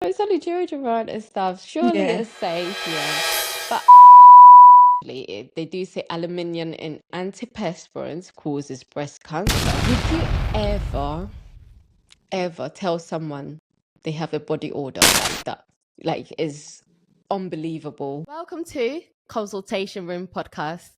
it's only deodorant and stuff. Surely Yeah. it's safe, yeah. But they do say aluminium in antiperspirants causes breast cancer. Would you ever tell someone they have a body odor like that? Like, is unbelievable. Welcome to Consultation Room Podcast.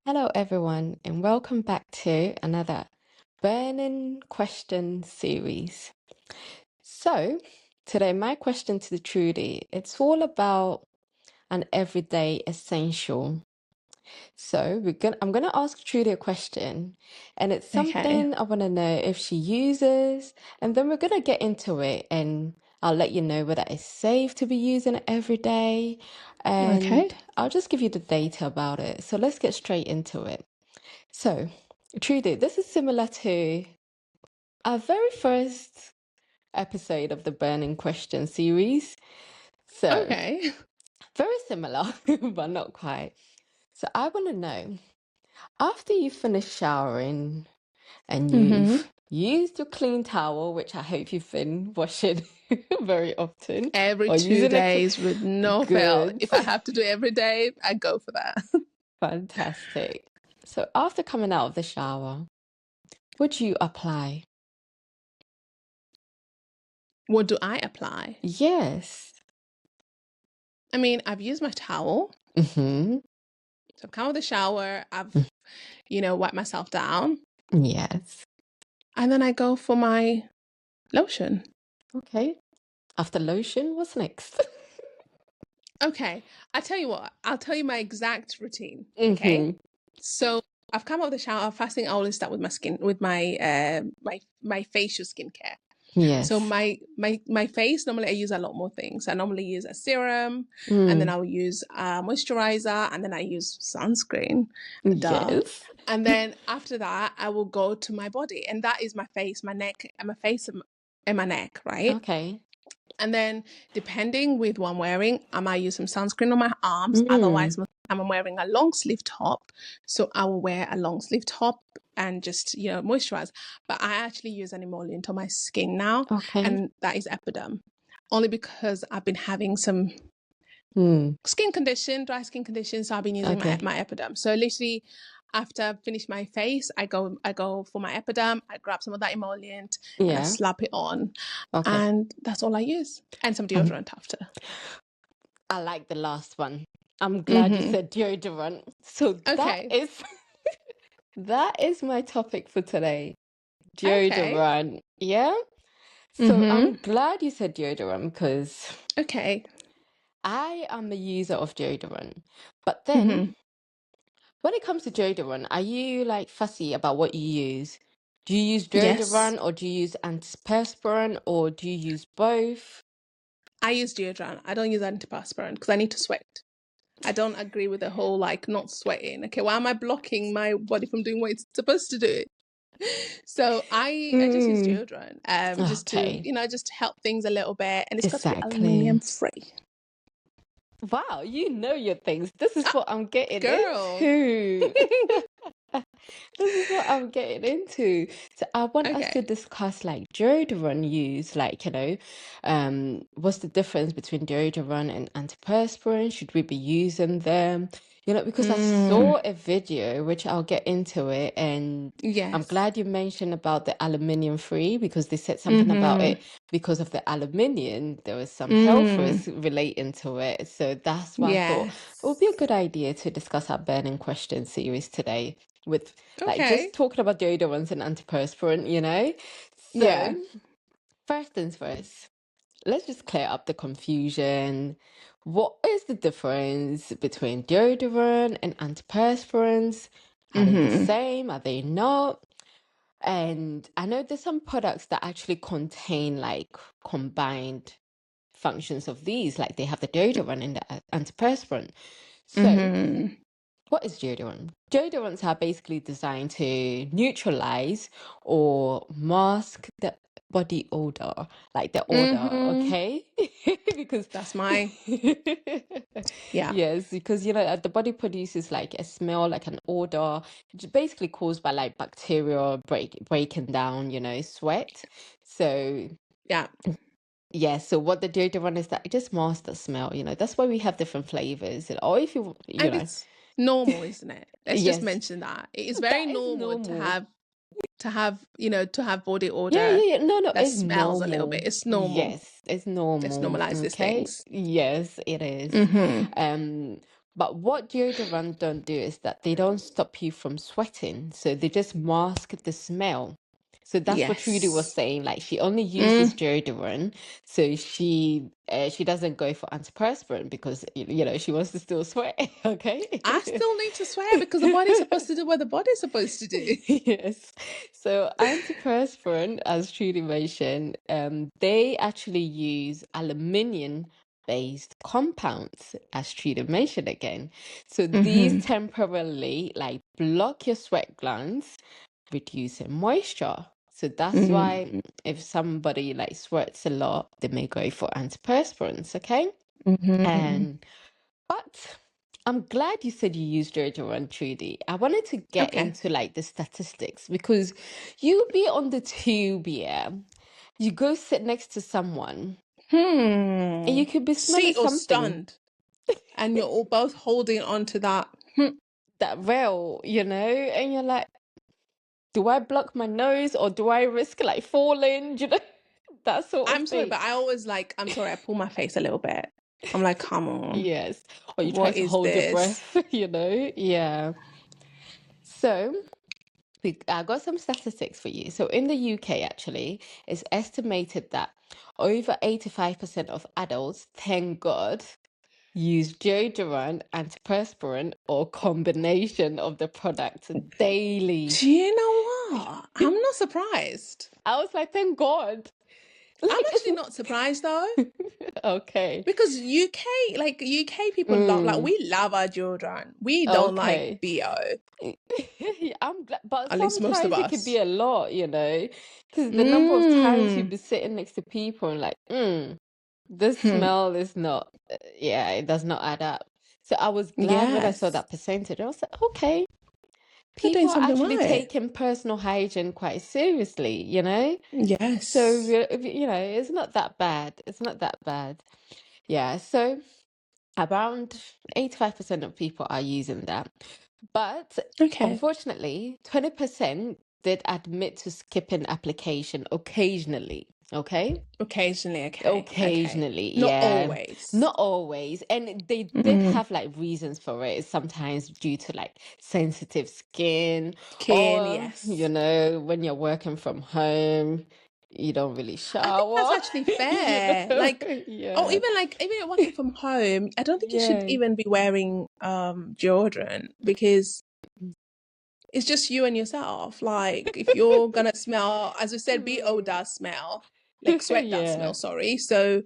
Hello, everyone, and welcome back to another burning question series. So, today, my question to Trudy, it's all about an everyday essential. So, I'm gonna ask Trudy a question, and it's Okay. something I want to know if she uses, and then we're gonna get into it, and I'll let you know whether it's safe to be using it every day, and Okay. I'll just give you the data about it. So let's get straight into it. So, Trudy, this is similar to our very first episode of the Burning Question series. So, Okay. very similar, but not quite. So, I want to know, after you finish showering and Mm-hmm. you've used your clean towel, which I hope you've been washing very often, Every or 2 using days with no fail. good, If I have to do it every day, I go for that. fantastic. So, after coming out of the shower, would you apply? What do I apply? Yes. I mean, I've used my towel. Mm-hmm. So I've come out of the shower. I've, wiped myself down. Yes. And then I go for my lotion. Okay. After lotion, what's next? Okay. I tell you what, I'll tell you my exact routine. Okay. Mm-hmm. So I've come out of the shower. First thing I always start with my skin, with my my facial skincare. Yes. So my face, normally I use a lot more things. I normally use a serum, and then I'll use a moisturizer, and then I use sunscreen. Duh. Yes. And then after that, I will go to my body, and that is my face, my neck, and my face and my neck, right? Okay. And then depending with what I'm wearing, I might use some sunscreen on my arms. Otherwise, most of the time I'm wearing a long sleeve top. So I will wear a long sleeve top and just, moisturize. But I actually use an emollient on my skin now. Okay. And that is Epiderm. Only because I've been having some skin condition, dry skin condition. So I've been using my Epiderm. So literally, after I finish my face, I go for my Epiderm. I grab some of that emollient and I slap it on. Okay. And that's all I use. And some deodorant after. I like the last one. I'm glad you said deodorant. So that is my topic for today. Deodorant. Okay. Yeah? So I'm glad you said deodorant because I am a user of deodorant. But then when it comes to deodorant, are you like fussy about what you use? Do you use deodorant or do you use antiperspirant or do you use both? I use deodorant. I don't use antiperspirant because I need to sweat. I don't agree with the whole not sweating. Okay, why am I blocking my body from doing what it's supposed to do? So I just use deodorant just to just help things a little bit, and it's got to be aluminium free. Wow, you know your things. This is what I'm getting into. This is what I'm getting into. So I want us to discuss deodorant use, what's the difference between deodorant and antiperspirant? Should we be using them? Because I saw a video, which I'll get into it, and I'm glad you mentioned about the aluminium free because they said something about it because of the aluminium. There was some health risk relating to it. So that's why I thought it would be a good idea to discuss our burning question series today with just talking about deodorants and antiperspirant, So first things first, let's just clear up the confusion. What is the difference between deodorant and antiperspirants? Are they the same? Are they not? And I know there's some products that actually contain combined functions of these, like they have the deodorant and the antiperspirant. So what is deodorant? Deodorants are basically designed to neutralize or mask the body odor, like the odor, okay? Because That's my, yeah. yes, because the body produces like a smell, like an odor, basically caused by like bacteria breaking down, sweat. So Yeah. yeah, so what the deodorant is that it just masks the smell, that's why we have different flavors. Or if And it's normal, isn't it? Let's just yes, mention that. It is very that is normal normal. to have body Yeah, odor yeah, yeah. No, no, that it's smells a little bit. normal. It's normal. Yes, it's Let's normal. normalize these Okay. things. Yes, it is. Mm-hmm. Um, but what deodorant don't do is that they don't stop you from sweating. So they just mask the smell. So that's what Trudy was Yes. saying. Like she only uses deodorant, so she doesn't go for antiperspirant because she wants to still sweat. Okay. I still need to swear because the body's supposed to do what the body's supposed to do. Yes. So antiperspirant, as Trudy mentioned, they actually use aluminium-based compounds, as Trudy mentioned again. So these Mm-hmm. temporarily like block your sweat glands, reducing moisture. So that's why Mm-hmm. if somebody like sweats a lot, they may go for antiperspirants, okay? Mm-hmm. And but I'm glad you said you used deodorant, Trudy. I wanted to get Okay. into like the statistics because you be on the tube, yeah. You go sit next to someone and you could be smelling Seat or something stunned, and you're all both holding on to that. that rail, and you're like, do I block my nose or do I risk like falling? That sort of I'm sorry, thing. but I always I'm sorry, I pull my face a little bit. I'm like, come on, Yes. Or you try what to is hold your this? breath, Yeah. So I got some statistics for you. So in the UK, actually, it's estimated that over 85% of adults, thank God, use deodorant, antiperspirant, or combination of the products daily. Do you know what? I'm not surprised. I was like, thank God. I'm Like, actually not surprised though. okay. Because UK people Mm, we love our deodorant. We don't like okay. BO. I'm glad, but At least most of sometimes it could be us. a lot, because the number of times you'd Mm. be sitting next to people and like, this Hmm. smell is not, yeah, it does not add up. So I was glad when I saw Yes. that percentage. I was like, okay, You're doing people are something actually right. taking personal hygiene quite seriously. So, Yes. it's not that bad. It's not that bad. Yeah, so around 85% of people are using that. But Okay. unfortunately, 20% did admit to skipping application occasionally. Okay? Occasionally, okay. Okay. Occasionally, Not yeah. always. Not always. And they did Mm. have like reasons for it, sometimes due to like sensitive skin, Skin, or, yes. when you're working from home, you don't really I think that's shower, actually fair. Oh, Yeah. even you're working from home, I don't think you should Yeah. even be wearing deodorant because it's just you and yourself. Like if you're gonna smell, as we said, BO Mm. does smell, like sweat does Yeah. smell, sorry. So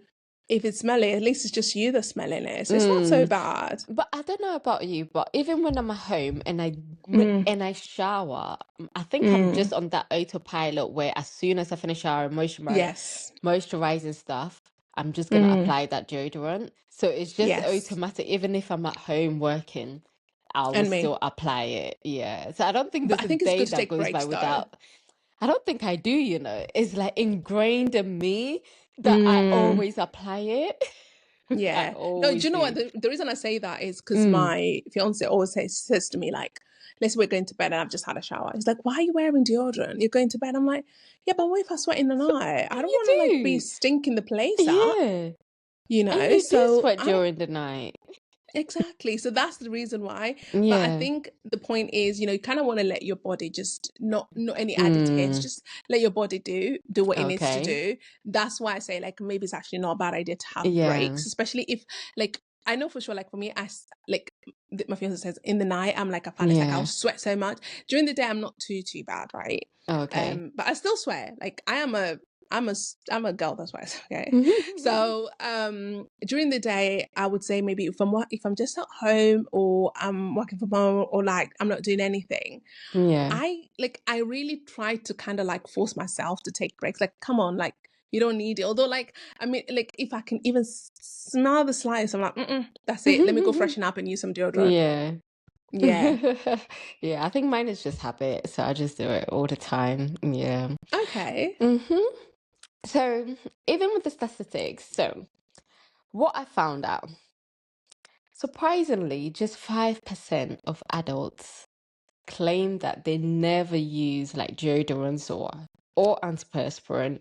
if it's smelly, at least it's just you that's smelling it. So it's not so Mm. bad. But I don't know about you, but even when I'm at home and Mm, I shower, I think I'm mm, just on that autopilot where as soon as I finish showering, yes. moisturizing stuff, I'm just gonna Mm, apply that deodorant. So it's just yes. automatic. Even if I'm at home working, I will And me. still apply it. Yeah. So I don't think But there's I a think it's day good to that take goes by breaks though. without. I don't think I do. It's like ingrained in me that I Mm. always apply it. I Yeah. No, do always you know what? do. The reason I say that is because Mm. my fiance always says to me, like, let's say we're going to bed and I've just had a shower. He's like, why are you wearing deodorant? You're going to bed. I'm like, yeah, but what if I sweat in the night? I don't You want to like be do. stinking the place up, Yeah. you And know? you do So sweat I during the night. exactly. So that's the reason why. But I Yeah. think the point is, you kind of want to let your body just not any additives, Mm. just let your body do what it needs to Okay. do. That's why I say like maybe it's actually not a bad idea to have Yeah. breaks, especially if like I know for sure like for me like my fiance says in the night I'm like a fan. It's like I'll Yeah. sweat so much. During the day I'm not too bad, right? Okay. But I still swear. Like I am I'm a girl, that's why. Okay. So during the day, I would say maybe if I'm just at home or I'm working from home or like I'm not doing anything, Yeah. I really try to kind of like force myself to take breaks. Like, come on, like you don't need it. Although, like, I mean, like if I can even smell the slightest, I'm like, that's it. Let me go freshen up and use some deodorant. Yeah. Yeah. Yeah, I think mine is just habit, so I just do it all the time. Yeah. Okay. So even with the statistics, so what I found out, surprisingly, just 5% of adults claim that they never use like deodorants or antiperspirant.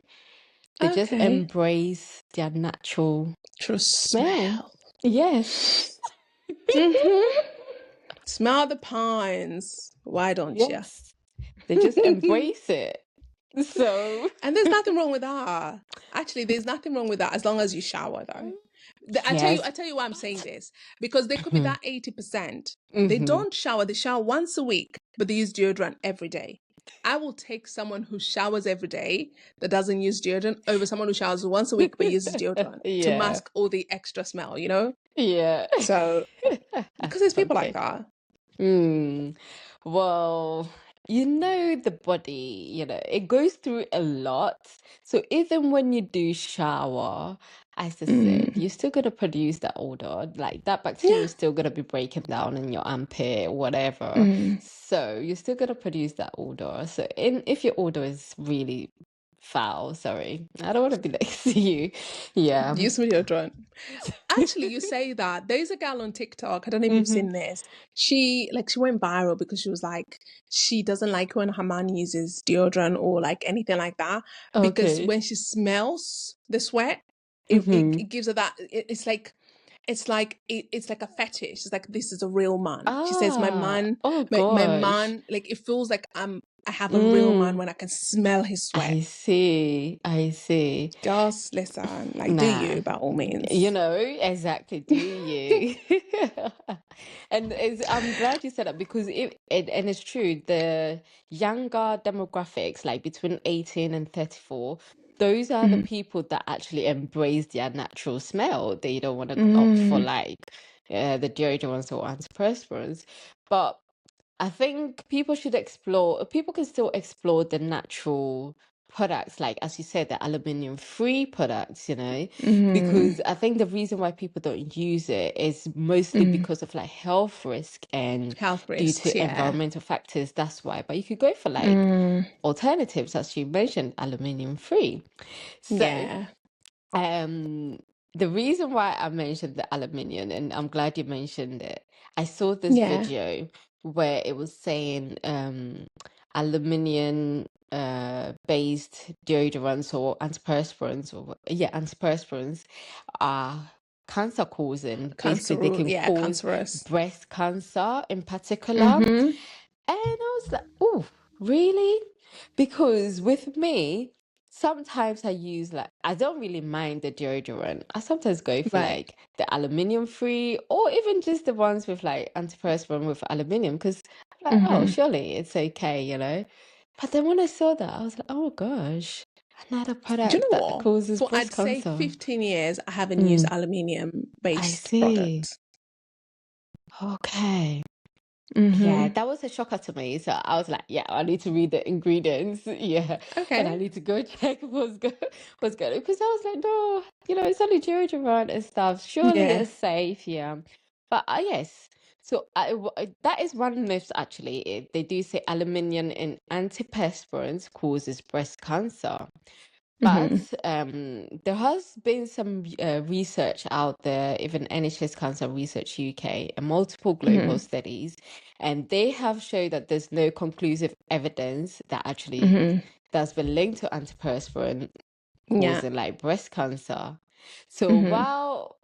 They just Okay. embrace their natural True smell. smell. Yes. Smell the pines. Why don't you? Yes. They just embrace it. So, And there's nothing wrong with that. Actually, there's nothing wrong with that as long as you shower, though. I yes. tell you why I'm saying this, because there could be that 80%. They Mm-hmm. don't shower. They shower once a week, but they use deodorant every day. I will take someone who showers every day that doesn't use deodorant over someone who showers once a week but uses deodorant to Yeah. mask all the extra smell, you know? Yeah. So, because there's people like Okay. that. Well, the body, it goes through a lot. So even when you do shower, as I said, Mm. you're still gonna produce that odor. Like that bacteria Yeah. is still gonna be breaking down in your armpit, whatever. Mm. So you're still gonna produce that odor. So if your odor is really foul, sorry, I don't want to be next to you. Yeah. Use some deodorant. Actually, you say that. There's a gal on TikTok. I don't know if you've hmm seen this. She went viral because she was like, she doesn't like when her man uses deodorant or like anything like that. Because Okay. when she smells the sweat, hmm it gives her that it's like it's like a fetish. It's like this is a real man. She says, Oh my gosh. man, like it feels like I have a real man Mm. when I can smell his sweat. I see. I see. Just listen, like, do Nah, you by all means? exactly, do you? And I'm glad you said that because and it's true, the younger demographics, like between 18 and 34, those are the Mm. people that actually embrace their natural smell. They don't want to opt for Mm. like the deodorants or antiperspirants. But I think people can still explore the natural products, like as you said, the aluminium free products, Mm. because I think the reason why people don't use it is mostly Mm. because of like health risk and Health due risks, to yeah. environmental factors. That's why. But you could go for like Mm. alternatives, as you mentioned, aluminium free. So, Yeah. um, the reason why I mentioned the aluminium, and I'm glad you mentioned it, I saw this Yeah. video where it was saying aluminium based deodorants or antiperspirants antiperspirants are cancer causing. Basically, they can Yeah, cause cancerous. breast cancer in particular. Mm-hmm. And I was like, oh, really? Because with me, sometimes I don't really mind the deodorant. I sometimes go for Right. like the aluminium free or even just the ones with like antiperspirant with aluminium because I'm like, oh, Mm-hmm. surely it's okay. But then when I saw that, I was like, oh gosh, another Do you product know that what? causes For breast I'd say cancer. 15 years, I haven't used Mm, aluminium I based see. products. Okay. Yeah, Mm-hmm. that was a shocker to me. So I was like, yeah, I need to read the ingredients. Yeah. And I Okay. need to go check what's good. Because I was like, no, it's only deodorant and stuff. Surely Yeah. it's safe. Yeah. But yes. So that is one myth, actually. They do say aluminium in antiperspirants causes breast cancer. But Mm-hmm. there has been some research out there, even NHS Cancer Research UK, and multiple global Mm-hmm. studies, and they have shown that there's no conclusive evidence that actually Mm-hmm. that's been linked to antiperspirant Yeah. causing like breast cancer. So Mm-hmm. while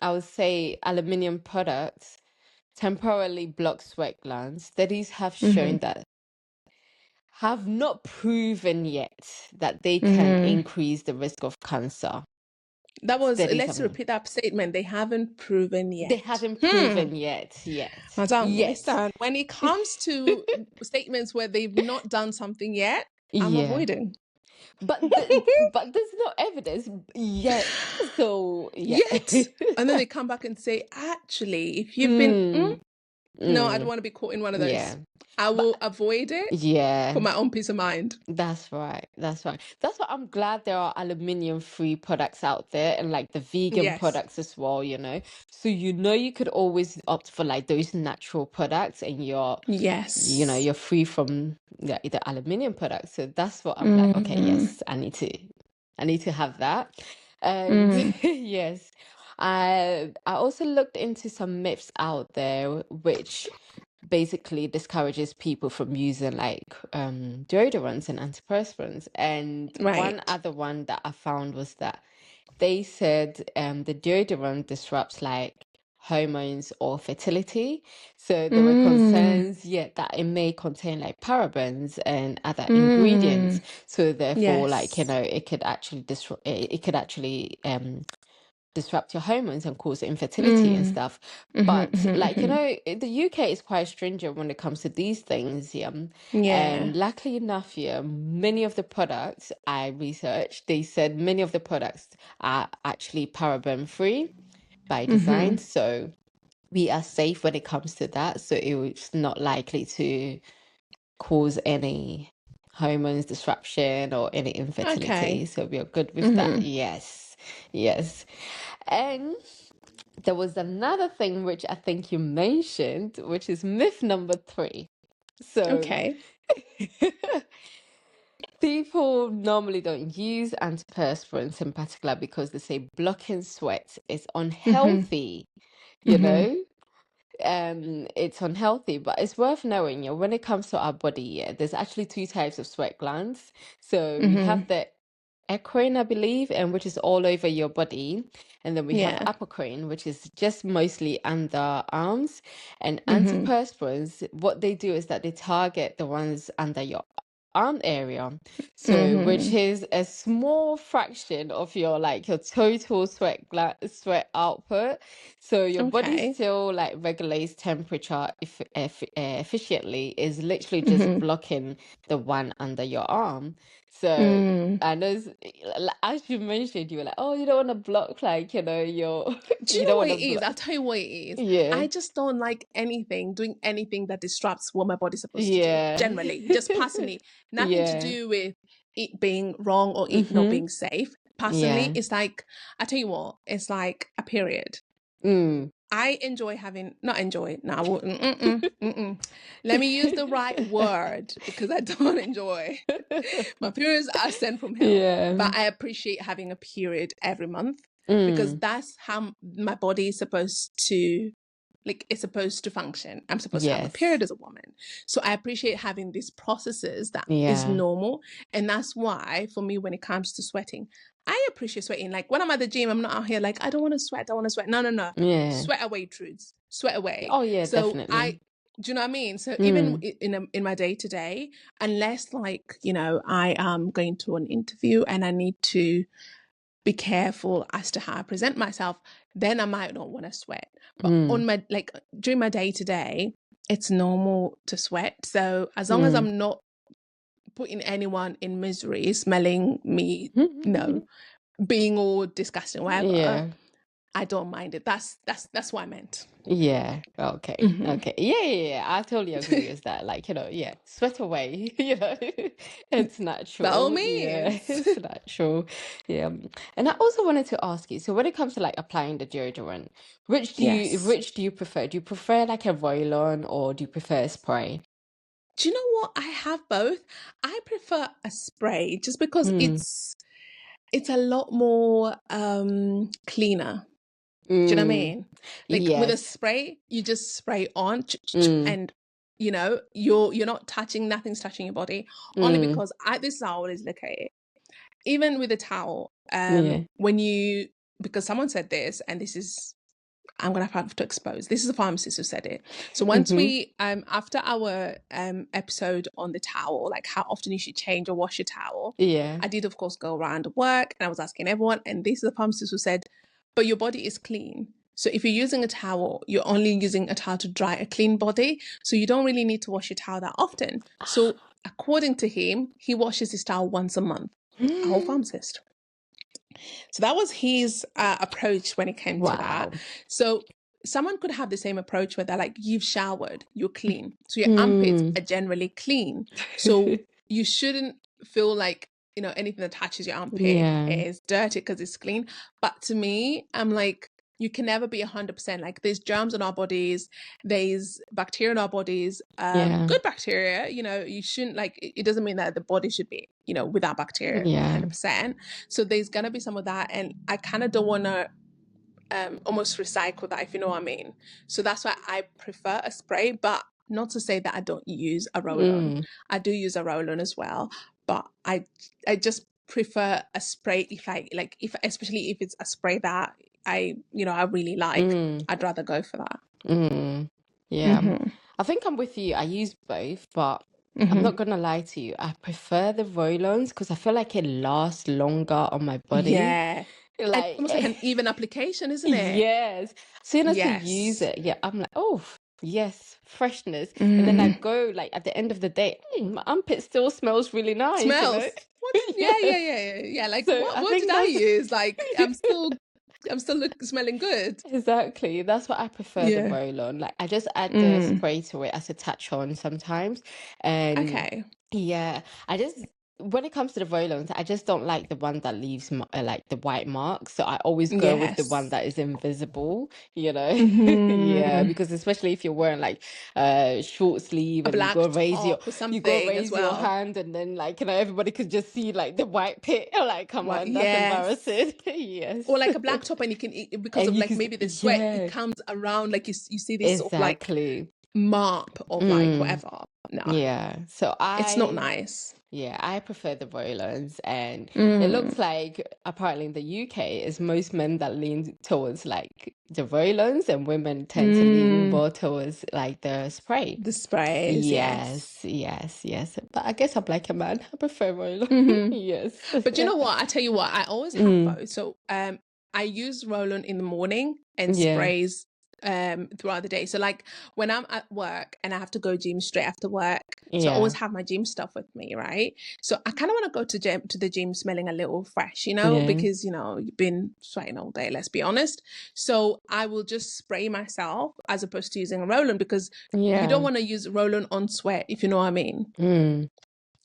I would say aluminium products temporarily block sweat glands, studies have shown Mm-hmm. that have not proven yet that they can Mm-hmm. increase the risk of cancer. That was, Studies let's haven't. repeat that statement. They haven't proven They yet. haven't Hmm. proven yet. Madam, Yet. listen, when it comes to statements where they've not done something yet, I'm Yeah. avoiding. but there's no evidence yet. So yeah. Yet, and then they come back and say, actually, if you've been, no, I don't want to be caught in one of those. Yeah. I But will avoid it yeah. for my own peace of mind. That's right. That's right. That's why I'm glad there are aluminium-free products out there and like the vegan Yes. products as well, you know. So you could always opt for like those natural products and Yes. you're free from the aluminium products. So that's what I'm like, okay, yes, I need to have that. And yes. I also looked into some myths out there which basically discourages people from using like deodorants and antiperspirants. And one Right. other one that I found was that they said the deodorant disrupts like hormones or fertility. So there were concerns, yeah, that it may contain like parabens and other ingredients. So therefore, like, you Yes. know, it could actually disrupt your hormones and cause infertility and stuff. But like, you know, the UK is quite stringent when it comes to these things, yeah. Yeah. And luckily enough, yeah, many of the products I researched, they said many of the products are actually paraben free by design. So we are safe when it comes to that. So it's not likely to cause any hormones disruption or any infertility. Okay. So we are good with that. Yes. Yes. And there was another thing which I think you mentioned, which is myth number 3. So Okay. people normally don't use antiperspirants in particular because they say blocking sweat is unhealthy, you know? It's unhealthy, but it's worth knowing, you know, when it comes to our body, yeah, there's actually 2 types of sweat glands. So we have the eccrine, I believe, and which is all over your body. And then we have Yeah. apocrine, which is just mostly under arms. And antiperspirants, what they do is that they target the ones under your arm area. So which is a small fraction of your like your total sweat output. So your body Okay. still like regulates temperature efficiently, is literally just blocking the one under your arm. So I know, as you mentioned, you were like, oh, you don't want to block, like, you know, Do you you know don't what want to it is? block. I'll tell you what it is. Yeah, I just don't like doing anything that disrupts what my body's supposed to do. yeah, Generally, just personally, nothing to yeah, do with it being wrong or it not being safe. Personally, yeah, it's like, I tell you what, it's like a period. mm. I enjoy not enjoy. No, I won't. Let me use the right word because I don't enjoy. My periods are sent from hell. Yeah, But I appreciate having a period every month because mm. that's how my body is supposed to, like, it's supposed to function. I'm supposed to have a Yes, period as a woman. So I appreciate having these processes that is yeah, normal. And that's why, for me, when it comes to sweating, I appreciate sweating. Like when I'm at the gym, I'm not out here like, I don't want to sweat. I don't want to sweat. No, no, no. yeah. Sweat away, Trudes. Sweat away. Oh yeah, So definitely. do you know what I mean? So even Mm, in my day to day, unless like, you know, I am going to an interview and I need to be careful as to how I present myself, then I might not want to sweat. But on my, like, during my day to day, it's normal to sweat. So as long as I'm not putting anyone in misery, smelling me, you know, being all disgusting, whatever, yeah. I don't mind it. That's what I meant. Yeah, okay, okay. Yeah. I totally agree with that. Like, you know, yeah, sweat away, you know, it's By all natural. Yeah, means. it's natural. Yeah. And I also wanted to ask you, so when it comes to like applying the deodorant, Yes. which do you prefer? Do you prefer like a roll-on or do you prefer a spray? Do you know what? I have both. I prefer a spray just because Mm, it's a lot more cleaner. Do you know what I mm, mean? Like with a yes. spray, you just spray on Mm, and you know, you're not touching, nothing's touching your body. Only mm, because this is how I always look at it. Even with a towel, yeah. when you, because someone said this, and this is, I'm gonna have to expose. This is a pharmacist who said it. So once Mm-hmm. we, after our episode on the towel, like how often you should change or wash your towel, Yeah. I did of course go around work and I was asking everyone, and this is the pharmacist who said, but your body is clean. So if you're using a towel, you're only using a towel to dry a clean body. So you don't really need to wash your towel that often. So according to him, he washes his towel once a month. a whole pharmacist. So that was his approach when it came to that. Wow. So someone could have the same approach where they're like, you've showered, you're clean. So your armpits Mm. are generally clean. So you shouldn't feel like, you know, anything that touches your armpit Yeah. is dirty because it's clean. But to me, I'm like, you can never be 100%. Like there's germs in our bodies, there's bacteria in our bodies, Yeah. good bacteria, you know, you shouldn't like, it doesn't mean that the body should be, you know, without bacteria Yeah. 100%. So there's gonna be some of that. And I kind of don't want to almost recycle that, if you know what I mean. So that's why I prefer a spray, but not to say that I don't use a roll-on. Mm. I do use a roll-on as well, but I just prefer a spray if I like, if especially if it's a spray that I really like. I'd rather go for that. Yeah. Mm-hmm. I think I'm with you. I use both, but I'm Mm-hmm. not gonna lie to you. I prefer the roll-ons because I feel like it lasts longer on my body. Yeah. And Like, almost like an even application, isn't it? yes. As soon as I use Yes. it, yeah, I'm like, oh, yes, freshness. And then I Mm. go, like, at the end of the day, my armpit still smells really nice, you know? Smells. What? Yeah, yeah, Yes. yeah, yeah, yeah. Like, So I what did think I that's use? Like, I'm still smelling good. exactly. That's what I prefer the Yeah. roll-on. Like, I just add the Mm. spray to it as a touch on sometimes. And Okay. yeah, I just when it comes to the roll-ons, I just don't like the one that leaves like the white marks. So I always go with the one Yes. that is invisible, you know. Yeah, Mm-hmm. because especially if you're wearing like short sleeve A and black top or you go something as raise your well. hand and then like everybody could just see like the white pit. Like, come What? on, that's Yes. embarrassing. Or Yes. like a black top, and because And of you like could maybe the sweat, it yeah, comes around like you see this sort of like exactly. mark of like Mm, whatever. No, yeah. So it's not nice. yeah, I prefer the roll-ons, and it Mm. looks like apparently in the UK it's most men that lean towards like the roll-ons, and women tend to lean Mm. more towards like the spray. The sprays, yes. Yes, yes, yes. But I guess I'm like a man. I prefer roll-on. Mm-hmm. Yes. But you know what? I tell you what, I always have Mm, both. So I use roll-on in the morning and yeah, sprays throughout the day. So like when I'm at work and I have to go gym straight after work, so I yeah, always have my gym stuff with me, right? So I kind of want to go to the gym smelling a little fresh, you know, yeah, because you know you've been sweating all day, let's be honest. So I will just spray myself as opposed to using a roll-on, because you don't yeah. want to use roll-on on sweat, if you know what I mean. Mm,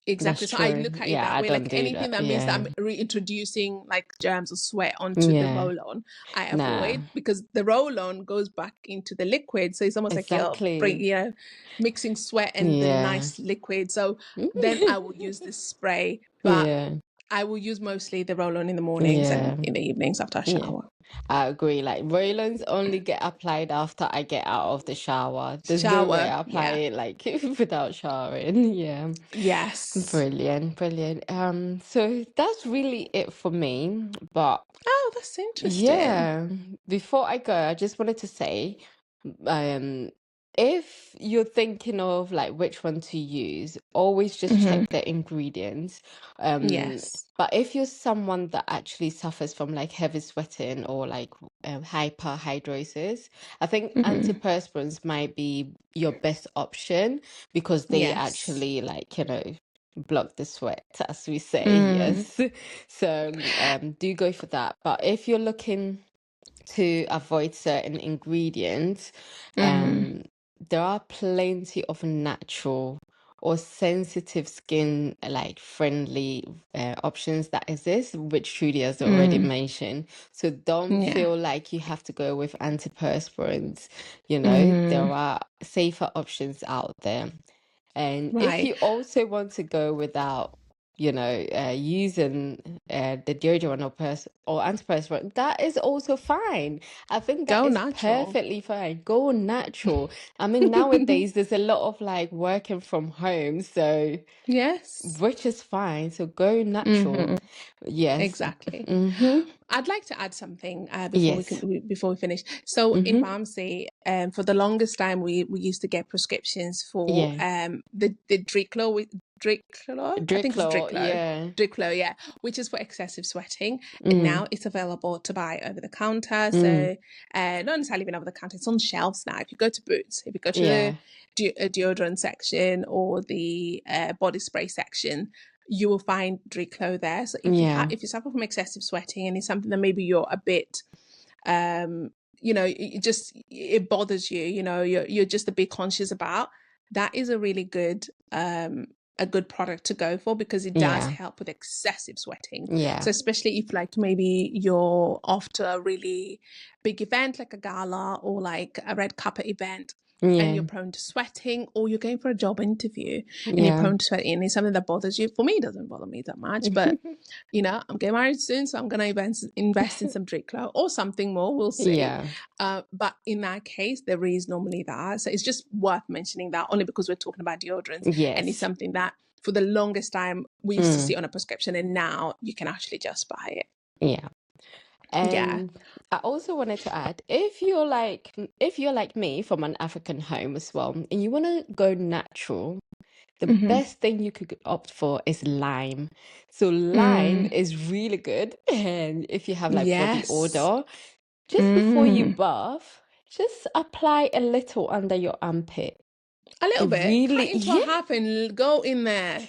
Exactly. that's So I true. look at it Yeah, that I way. don't Like do anything that. that means that Yeah, I'm reintroducing like germs or sweat onto the yeah. roll on, I Nah, avoid, because the roll on goes back into the liquid. So it's almost like exactly. mixing sweat and the Yeah. nice liquid. So then I will use this spray, but Yeah. I will use mostly the roll on in the mornings and Yeah. in the evenings after I Yeah. shower. I agree. Like roll-ons only get applied after I get out of the shower. There's no way Shower. I apply Yeah. it like without showering. Yeah. Yes. Brilliant, brilliant. So that's really it for me. But Oh, that's interesting. yeah, before I go, I just wanted to say, um, if you're thinking of like which one to use, always just Hmm. check the ingredients. Um, Yes. but if you're someone that actually suffers from like heavy sweating or like hyperhidrosis, I think Hmm. antiperspirants might be your best option because they Yes. actually block the sweat, as we say. Mm. Yes. So do go for that. But if you're looking to avoid certain ingredients, Mm. um, there are plenty of natural or sensitive skin like friendly options that exist, which Trudy has already Mm. mentioned. So don't Yeah. feel like you have to go with antiperspirants. You know, there Mm. are safer options out there. And if Right. you also want to go without, using the deodorant or antiperspirant, that is also fine. I think that Go is natural. perfectly fine. Go natural. I mean, nowadays there's a lot of like working from home, so Yes. which is fine. So go natural. Hmm. Yes. Exactly. Mm-hmm. I'd like to add something Yes. before we finish. So in Mm-hmm. pharmacy, for the longest time, we used to get prescriptions for Yeah. the Driclo, I think it's Driclo, yeah. Driclo, yeah, which is for excessive sweating. And Mm, now it's available to buy over the counter. mm, So not necessarily even over the counter; it's on shelves now. If you go to Boots, if you go to yeah. the deodorant section or the body spray section, you will find Driclo there. So if you suffer from excessive sweating and it's something that maybe you're a bit, it bothers you, you're just a bit conscious about, that is a really good product to go for, because it does help with excessive sweating. So especially if like maybe you're after a really big event like a gala or like a red carpet event, and you're prone to sweating, or you're going for a job interview and you're prone to sweating, and it's something that bothers you. For me, it doesn't bother me that much, but I'm getting married soon, so I'm going to invest in some Driclo or something more. We'll see. But in that case, there is normally that. So it's just worth mentioning that, only because we're talking about deodorants, and it's something that for the longest time we used to see on a prescription, and now you can actually just buy it. Yeah. And I also wanted to add, if you're like me from an African home as well, and you want to go natural, the best thing you could opt for is lime. So lime is really good. And if you have like body odor, just before you bath, just apply a little under your armpit. A little bit. Cut into a Yeah. half and go in there.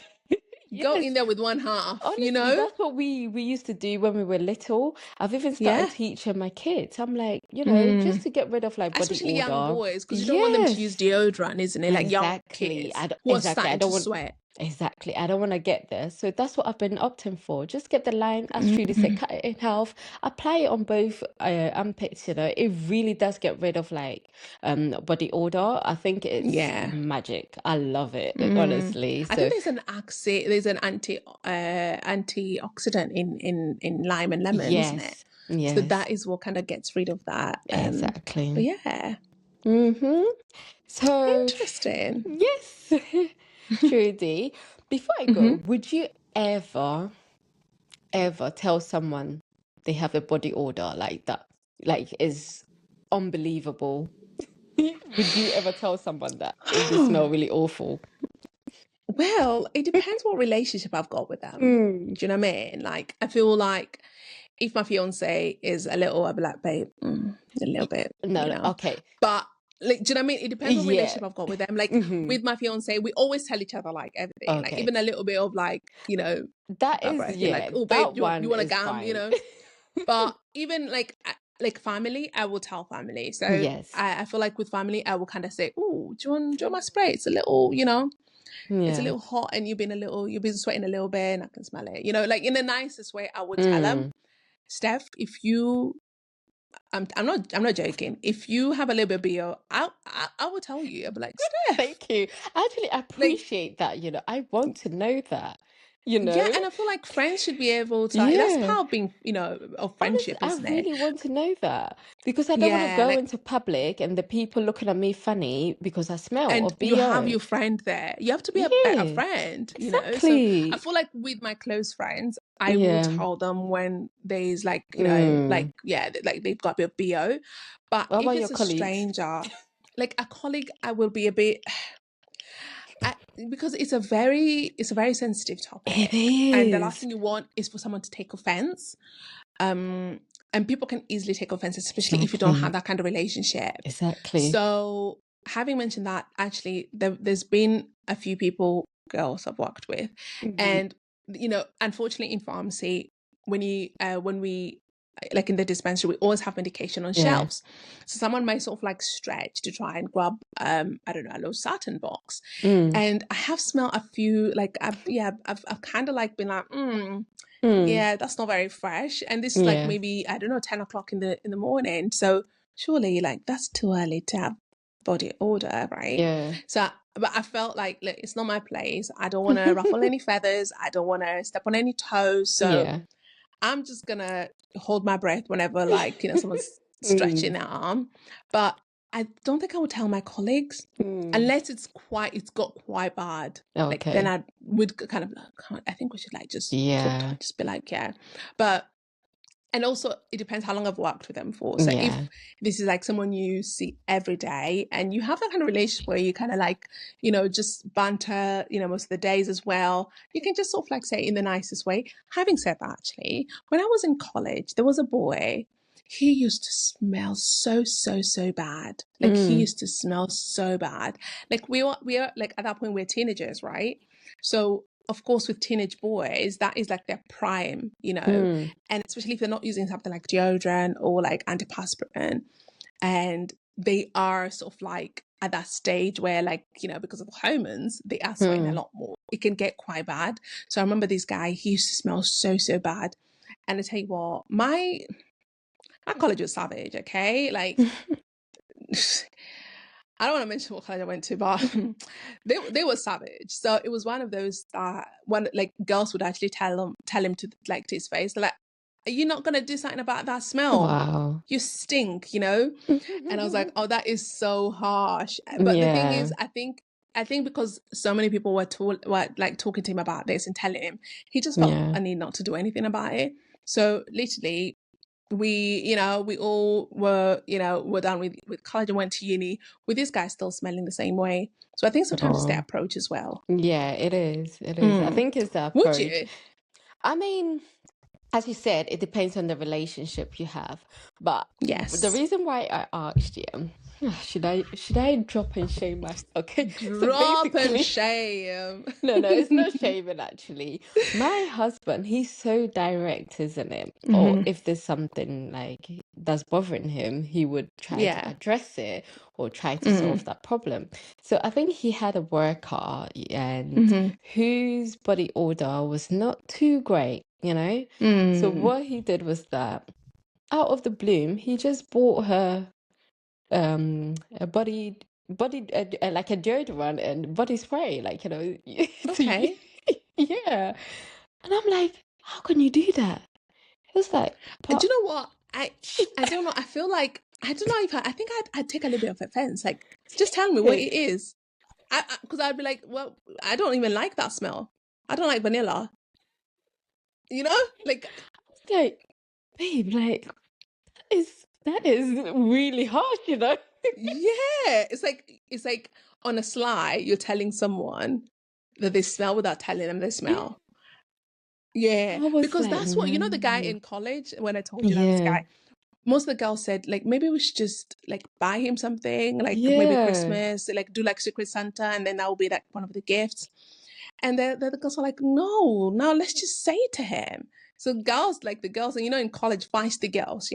Go in Yes. there with one half, Honestly, that's what we used to do when we were little. I've even started teaching my kids. I'm like, just to get rid of like body especially young odor. boys, because you don't want them to use deodorant, isn't it? Like young Exactly. kids who are starting to sweat. Exactly. I don't want to get there. So that's what I've been opting for. Just get the lime, as Trudy said, cut it in half, apply it on both armpits, It really does get rid of like body odor. I think it's magic. I love it, honestly. I think there's an antioxidant in lime and lemon, isn't it? Yes. So that is what kind of gets rid of that. Exactly. But yeah. So interesting. Yes. Trudy, before I go, would you ever tell someone they have a body odor like that, like is unbelievable? Would you ever tell someone that if they smell really awful? Well, it depends what relationship I've got with them. Do you know what I mean? Like, I feel like if my fiance is a little, I'll be like, babe, a little bit. No, okay. But like, do you know what I mean? It depends what relationship I've got with them. Like with my fiance, we always tell each other like everything, like even a little bit of like, that is like, oh babe, you want a gum, But even like family, I will tell family. So I feel like with family, I will kind of say, oh, do you want my spray? It's a little, it's a little hot, and you've been sweating a little bit, and I can smell it. Like in the nicest way, I would tell them, Steph, if you, I'm not joking. If you have a little bit of BO, I will tell you. I'll be like, Steph. Thank you. Actually, I appreciate that. I want to know that. Yeah, and I feel like friends should be able to. That's part of being, of friendship, honestly, isn't I really it? want to know that, because I don't want to go into public and the people looking at me funny because I smell or and you have your friend there. You have to be a better friend, Exactly. So I feel like with my close friends, I will tell them when there's like, like they've got a bit of BO. But if it's a stranger, like a colleague, I will be a bit. Because it's a very sensitive topic. It is. And the last thing you want is for someone to take offense. And people can easily take offense, especially if you don't have that kind of relationship. Exactly. So having mentioned that, actually, there's been a few girls I've worked with. And, unfortunately in pharmacy, when we like in the dispensary, we always have medication on shelves. So someone may sort of like stretch to try and grab, I don't know, a losartan box. And I have smelled a few, like, I've kind of like been like, yeah, that's not very fresh. And this is like maybe, I don't know, 10 o'clock in the morning. So surely like that's too early to have body odor, right? Yeah. So, but I felt like, look, it's not my place. I don't want to ruffle any feathers. I don't want to step on any toes. So I'm just gonna hold my breath whenever like, someone's stretching their arm. But I don't think I would tell my colleagues unless it's got quite bad. Okay. Like then I would kind of like, I think we should like just be like, But and also it depends how long I've worked with them for. So if this is like someone you see every day and you have that kind of relationship where you kind of like, just banter, most of the days as well, you can just sort of like say it in the nicest way. Having said that, actually, when I was in college, there was a boy, he used to smell so bad. Like he used to smell so bad. Like we are like at that point we're teenagers, right? So of course, with teenage boys, that is like their prime, and especially if they're not using something like deodorant or like antiperspirant, and they are sort of like at that stage where, like, because of hormones, they are sweating a lot more. It can get quite bad. So I remember this guy, he used to smell so, so bad. And I tell you what, my college was savage, okay? Like, I don't want to mention what college I went to, but they were savage. So it was one of those that like girls would actually tell him to, like, to his face, like, are you not gonna do something about that smell? Wow. You stink, And I was like, oh, that is so harsh. But the thing is, I think because so many people were like talking to him about this and telling him, he just felt a need not to do anything about it. So literally, we all were done with college and went to uni with this guy still smelling the same way. So I think sometimes it's their approach as well. Yeah, it is. I think it's the approach. Would you? I mean, as you said, it depends on the relationship you have. But yes, the reason why I asked you, should I drop and shame myself? Okay, drop and shame. No, it's not shaming actually. My husband, he's so direct, isn't it? Or if there's something like that's bothering him, he would try to address it or try to solve that problem. So I think he had a worker and whose body odor was not too great, So what he did was that out of the bloom, he just bought her a body like a deodorant and body spray, like, Okay. yeah. And I'm like, how can you do that? It was like, do you know what, I don't know, I feel like, I don't know if I think I'd take a little bit of offense, like, just tell me what it is. Because I'd be like, well, I don't even like that smell. I don't like vanilla. Like, babe, like, that is really harsh, Yeah, it's like on a sly, you're telling someone that they smell without telling them they smell. Yeah, because like, that's what, the guy in college, when I told you that this guy, most of the girls said, like, maybe we should just, like, buy him something, like, maybe Christmas, like, do, like, Secret Santa, and then that will be, like, one of the gifts. And the girls are like, no, let's just say it to him. So girls, like, the girls, and in college, feisty girls,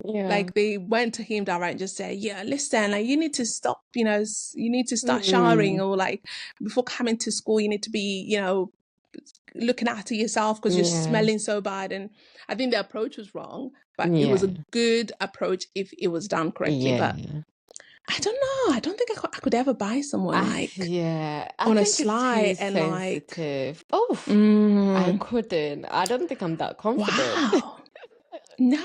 like, they went to him direct and just said, yeah, listen, like, you need to stop, you need to start showering, or, like, before coming to school, you need to be, looking after yourself because you're smelling so bad. And I think the approach was wrong, but it was a good approach if it was done correctly. But I don't know, I don't think I could ever buy someone like on a sly and sensitive. I couldn't. I don't think I'm that confident. Wow. No.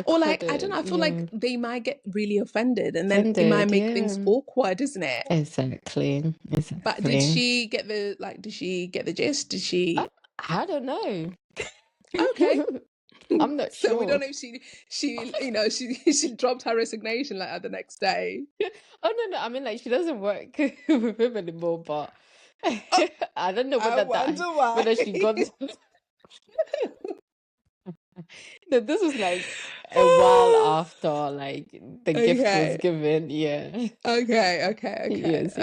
Or, like, I don't know, I feel like they might get really offended, and then it might make things awkward, isn't it? Exactly. But did she get the gist? Did she? I don't know. Okay. I'm not sure. So we don't know if she she dropped her resignation, like, at the next day. Oh, no, I mean, like, she doesn't work with him anymore, but I don't know whether she got No, this was like a while after, like, the gift was given. Yeah. Okay. Yes.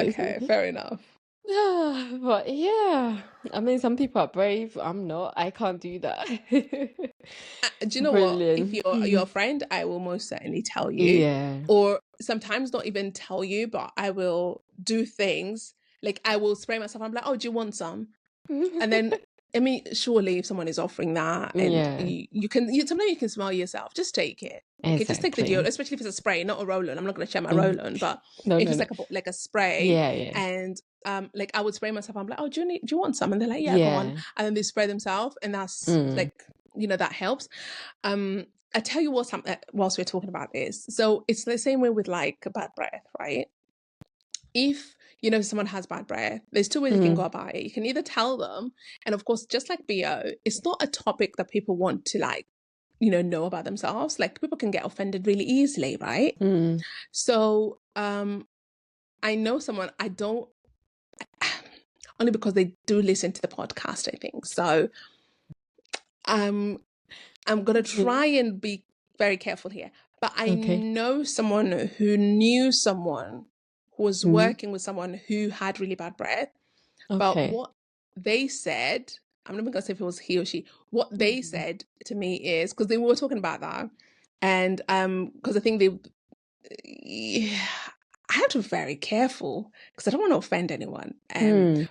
Fair enough. But yeah, I mean, some people are brave. I'm not. I can't do that. Do you know what? If you're a friend, I will most certainly tell you. Yeah. Or sometimes not even tell you, but I will do things like, I will spray myself. I'm like, oh, do you want some? And then, I mean, surely if someone is offering that, and you can, sometimes you can smell yourself, just take it. Okay, just take the deodorant, especially if it's a spray, not a roll-on. I'm not going to share my roll-on, but if it's like a spray, and like, I would spray myself. I'm like, oh, do you want some? And they're like, yeah, go on. And then they spray themselves, and that's like, that helps. I tell you what, whilst we're talking about this, so it's the same way with, like, bad breath, right? If someone has bad breath, there's two ways you can go about it. You can either tell them, and of course, just like BO, it's not a topic that people want to, like, know about themselves. Like, people can get offended really easily, right? So I know someone, I don't, only because they do listen to the podcast, I think. So I'm gonna try and be very careful here. But I know someone who knew someone who was working with someone who had really bad breath. But what they said, I'm not even going to say if it was he or she, what they said to me is, because they were talking about that, and because I think I have to be very careful because I don't want to offend anyone.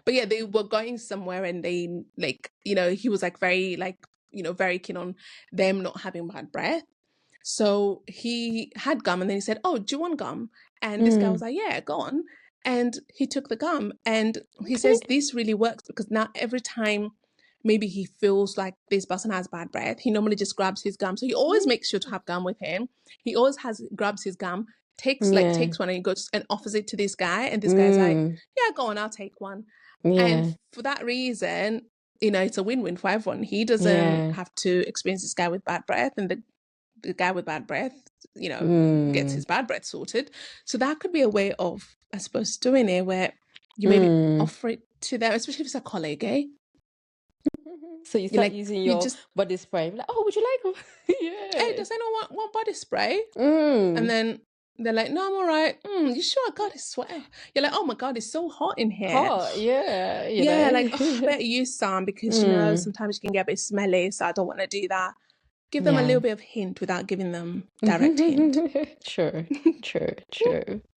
But yeah, they were going somewhere and they like, he was like very like, very keen on them not having bad breath. So he had gum and then he said, "Oh, do you want gum?" And this guy was like, "Yeah, go on." And he took the gum and he says this really works because now every time maybe he feels like this person has bad breath, he normally just grabs his gum. So he always makes sure to have gum with him. He always grabs his gum, takes one and he goes and offers it to this guy. And this guy's like, "Yeah, go on, I'll take one." And for that reason, it's a win-win for everyone. He doesn't have to experience this guy with bad breath, and the guy with bad breath, gets his bad breath sorted. So that could be a way of, I suppose, doing it where you maybe offer it to them, especially if it's a colleague, eh? So you start using your body spray. Like, "Oh, would you like?" Hey, does anyone want body spray? And then they're like, "No, I'm all right." You sure? God, it's sweating. You're like, "Oh my God, it's so hot in here." Hot, yeah. Like, oh, I better use some because sometimes you can get a bit smelly, so I don't want to do that. Give them a little bit of hint without giving them direct hint. True.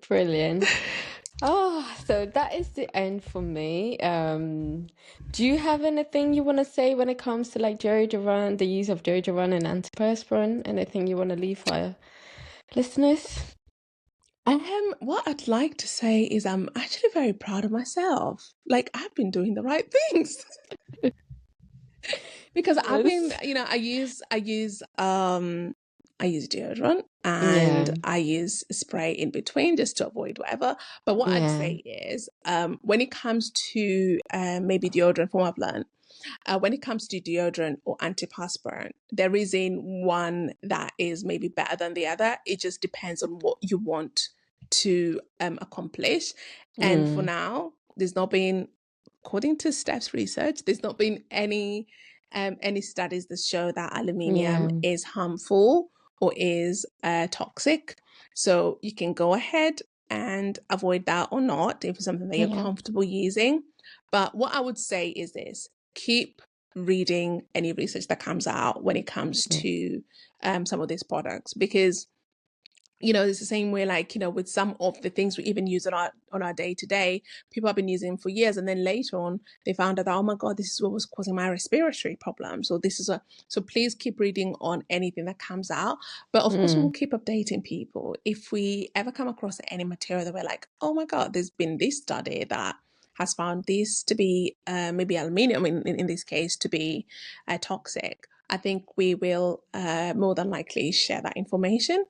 Brilliant. Oh, so that is the end for me. Do you have anything you want to say when it comes to like deodorant, the use of deodorant and antiperspirant? Anything you want to leave for our listeners? What I'd like to say is I'm actually very proud of myself. Like, I've been doing the right things. Because I've been, I use deodorant and I use spray in between just to avoid whatever. But what I'd say is, when it comes to maybe deodorant, from what I've learned, when it comes to deodorant or antiperspirant, there isn't one that is maybe better than the other. It just depends on what you want to accomplish. And for now, there's not been, according to Steph's research, there's not been any studies that show that aluminium is harmful or is toxic. So you can go ahead and avoid that or not if it's something that you're comfortable using. But what I wod say is this: keep reading any research that comes out when it comes to some of these products, because it's the same way, like, with some of the things we even use on our day-to-day, people have been using them for years, and then later on they found out that, oh my God, this is what was causing my respiratory problems. So so please keep reading on anything that comes out. But of course, we'll keep updating people. If we ever come across any material that we're like, oh my God, there's been this study that has found this to be maybe aluminium in this case to be toxic, I think we will more than likely share that information.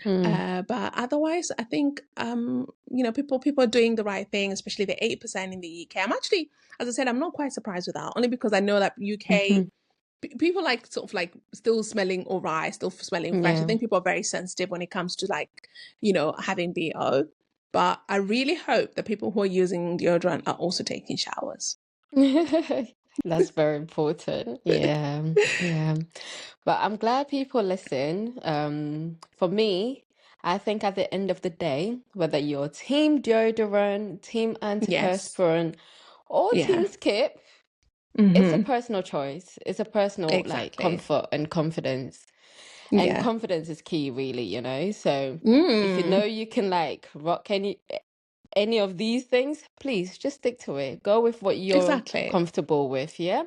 But otherwise, I think people are doing the right thing, especially the 8% in the UK. I'm actually, as I said, I'm not quite surprised with that, only because I know that UK people like sort of like still smelling all right, still smelling fresh. I think people are very sensitive when it comes to like having BO. But I really hope that people who are using deodorant are also taking showers. That's very important. Yeah. But I'm glad people listen. For me, I think at the end of the day, whether you're team deodorant, team antiperspirant, or team skip, it's a personal choice. It's a personal like comfort and confidence. And confidence is key, really, So if you know you can like rock any of these things, please just stick to it. Go with what you're comfortable with, yeah?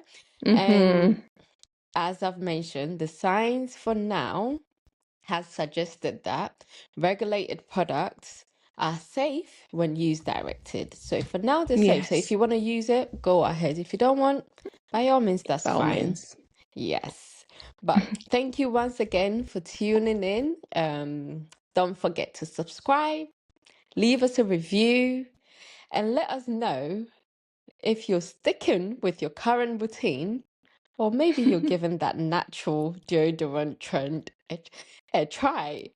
And as I've mentioned, the science for now has suggested that regulated products are safe when used directed. So for now, they're safe. So if you want to use it, go ahead. If you don't want, by all means, that's fine. Yes. But thank you once again for tuning in. Don't forget to subscribe, leave us a review, and let us know if you're sticking with your current routine, or maybe you're giving that natural deodorant trend a try.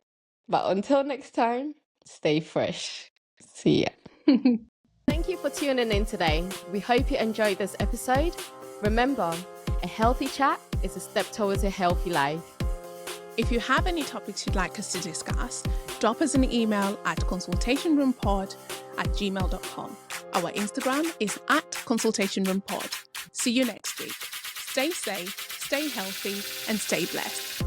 But until next time, stay fresh. See ya. Thank you for tuning in today. We hope you enjoyed this episode. Remember, a healthy chat is a step towards a healthy life. If you have any topics you'd like us to discuss, drop us an email at consultationroompod@gmail.com. Our Instagram is @consultationroompod. See you next week. Stay safe, stay healthy, and stay blessed.